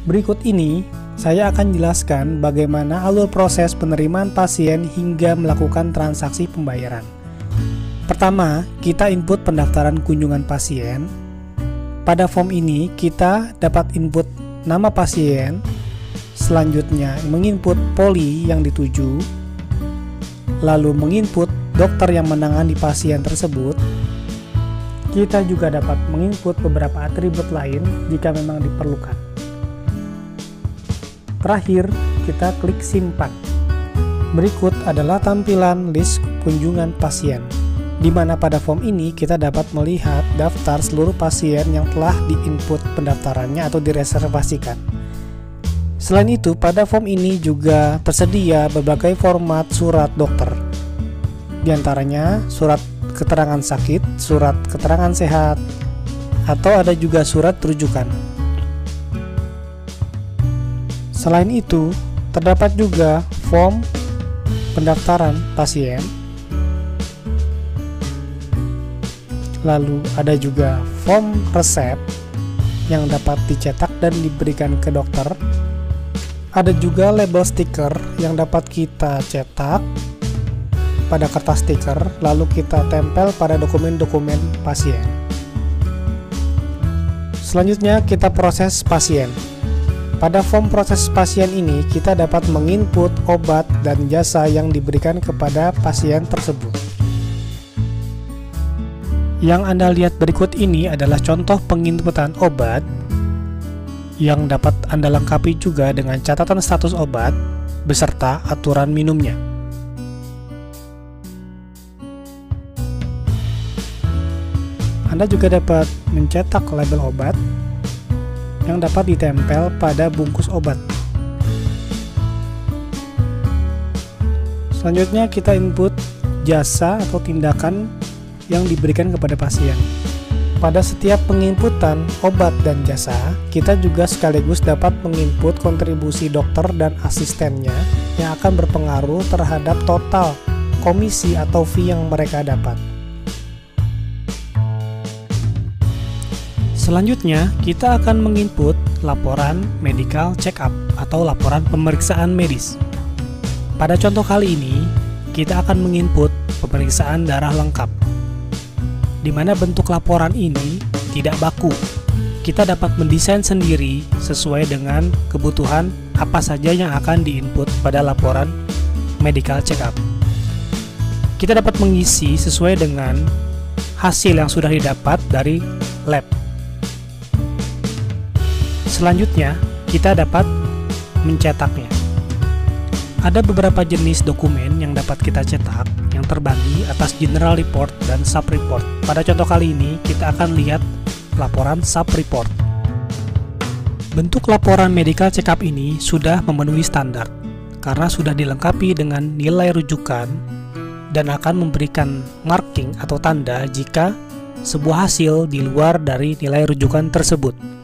Berikut ini, saya akan jelaskan bagaimana alur proses penerimaan pasien hingga melakukan transaksi pembayaran. Pertama, kita input pendaftaran kunjungan pasien. Pada form ini, kita dapat input nama pasien, selanjutnya menginput poli yang dituju, lalu menginput dokter yang menangani pasien tersebut. Kita juga dapat menginput beberapa atribut lain jika memang diperlukan. Terakhir, kita klik simpan. Berikut adalah tampilan list kunjungan pasien, di mana pada form ini kita dapat melihat daftar seluruh pasien yang telah diinput pendaftarannya atau direservasikan. Selain itu, pada form ini juga tersedia berbagai format surat dokter. Di antaranya surat keterangan sakit, surat keterangan sehat, atau ada juga surat rujukan. Selain itu, terdapat juga form pendaftaran pasien. Lalu ada juga form resep yang dapat dicetak dan diberikan ke dokter. Ada juga label stiker yang dapat kita cetak pada kertas stiker, lalu kita tempel pada dokumen-dokumen pasien. Selanjutnya kita proses pasien. Pada form proses pasien ini, kita dapat menginput obat dan jasa yang diberikan kepada pasien tersebut. Yang Anda lihat berikut ini adalah contoh penginputan obat yang dapat Anda lengkapi juga dengan catatan status obat beserta aturan minumnya. Anda juga dapat mencetak label obat yang dapat ditempel pada bungkus obat. Selanjutnya kita input jasa atau tindakan yang diberikan kepada pasien. Pada setiap penginputan obat dan jasa, kita juga sekaligus dapat menginput kontribusi dokter dan asistennya yang akan berpengaruh terhadap total komisi atau fee yang mereka dapat. Selanjutnya, kita akan menginput laporan medical check-up atau laporan pemeriksaan medis. Pada contoh kali ini, kita akan menginput pemeriksaan darah lengkap, di mana bentuk laporan ini tidak baku. Kita dapat mendesain sendiri sesuai dengan kebutuhan apa saja yang akan diinput pada laporan medical check-up. Kita dapat mengisi sesuai dengan hasil yang sudah didapat dari lab. Selanjutnya, kita dapat mencetaknya. Ada beberapa jenis dokumen yang dapat kita cetak yang terbagi atas general report dan sub report. Pada contoh kali ini, kita akan lihat laporan sub report. Bentuk laporan medical check-up ini sudah memenuhi standar karena sudah dilengkapi dengan nilai rujukan dan akan memberikan marking atau tanda jika sebuah hasil di luar dari nilai rujukan tersebut.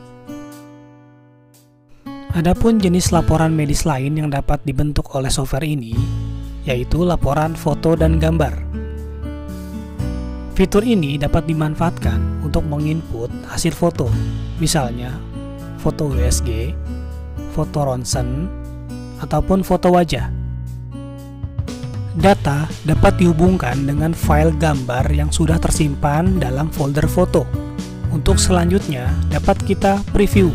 Adapun jenis laporan medis lain yang dapat dibentuk oleh software ini, yaitu laporan foto dan gambar. Fitur ini dapat dimanfaatkan untuk menginput hasil foto, misalnya foto USG, foto ronsen, ataupun foto wajah. Data dapat dihubungkan dengan file gambar yang sudah tersimpan dalam folder foto. Untuk selanjutnya dapat kita preview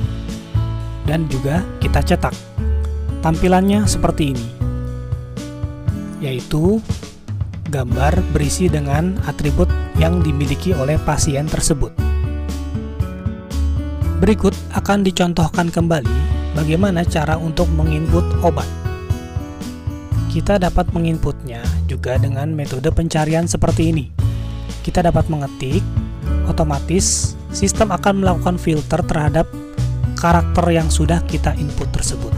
dan juga kita cetak. Tampilannya seperti ini, yaitu gambar berisi dengan atribut yang dimiliki oleh pasien tersebut. Berikut akan dicontohkan kembali bagaimana cara untuk menginput obat. Kita dapat menginputnya juga dengan metode pencarian seperti ini. Kita dapat mengetik, otomatis sistem akan melakukan filter terhadap karakter yang sudah kita input tersebut.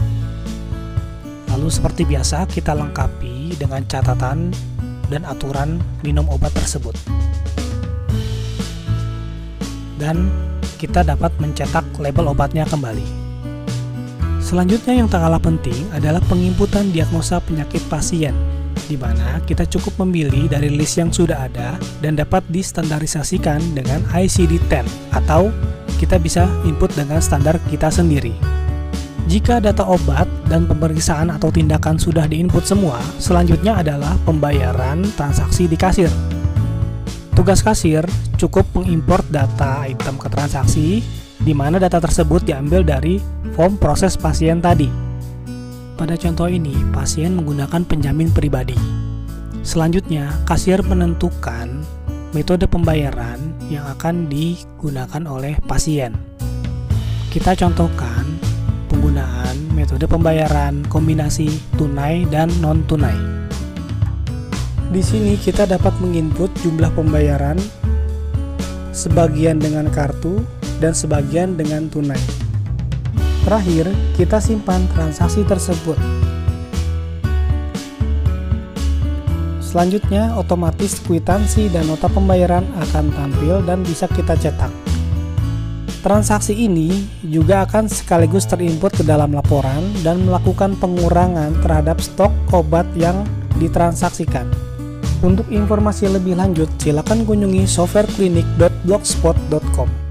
Lalu seperti biasa kita lengkapi dengan catatan dan aturan minum obat tersebut. Dan kita dapat mencetak label obatnya kembali. Selanjutnya yang tak kalah penting adalah penginputan diagnosa penyakit pasien, di mana kita cukup memilih dari list yang sudah ada dan dapat distandarisasikan dengan ICD-10 atau kita bisa input dengan standar kita sendiri. Jika data obat dan pemeriksaan atau tindakan sudah diinput semua, selanjutnya adalah pembayaran transaksi di kasir. Tugas kasir cukup mengimport data item ke transaksi, di mana data tersebut diambil dari form proses pasien tadi. Pada contoh ini, pasien menggunakan penjamin pribadi. Selanjutnya, kasir menentukan metode pembayaran yang akan digunakan oleh pasien. Kita contohkan penggunaan metode pembayaran kombinasi tunai dan non-tunai. Di sini kita dapat menginput jumlah pembayaran, sebagian dengan kartu dan sebagian dengan tunai. Terakhir, kita simpan transaksi tersebut. Selanjutnya, otomatis kwitansi dan nota pembayaran akan tampil dan bisa kita cetak. Transaksi ini juga akan sekaligus terinput ke dalam laporan dan melakukan pengurangan terhadap stok obat yang ditransaksikan. Untuk informasi lebih lanjut, silakan kunjungi softwareklinik.blogspot.com.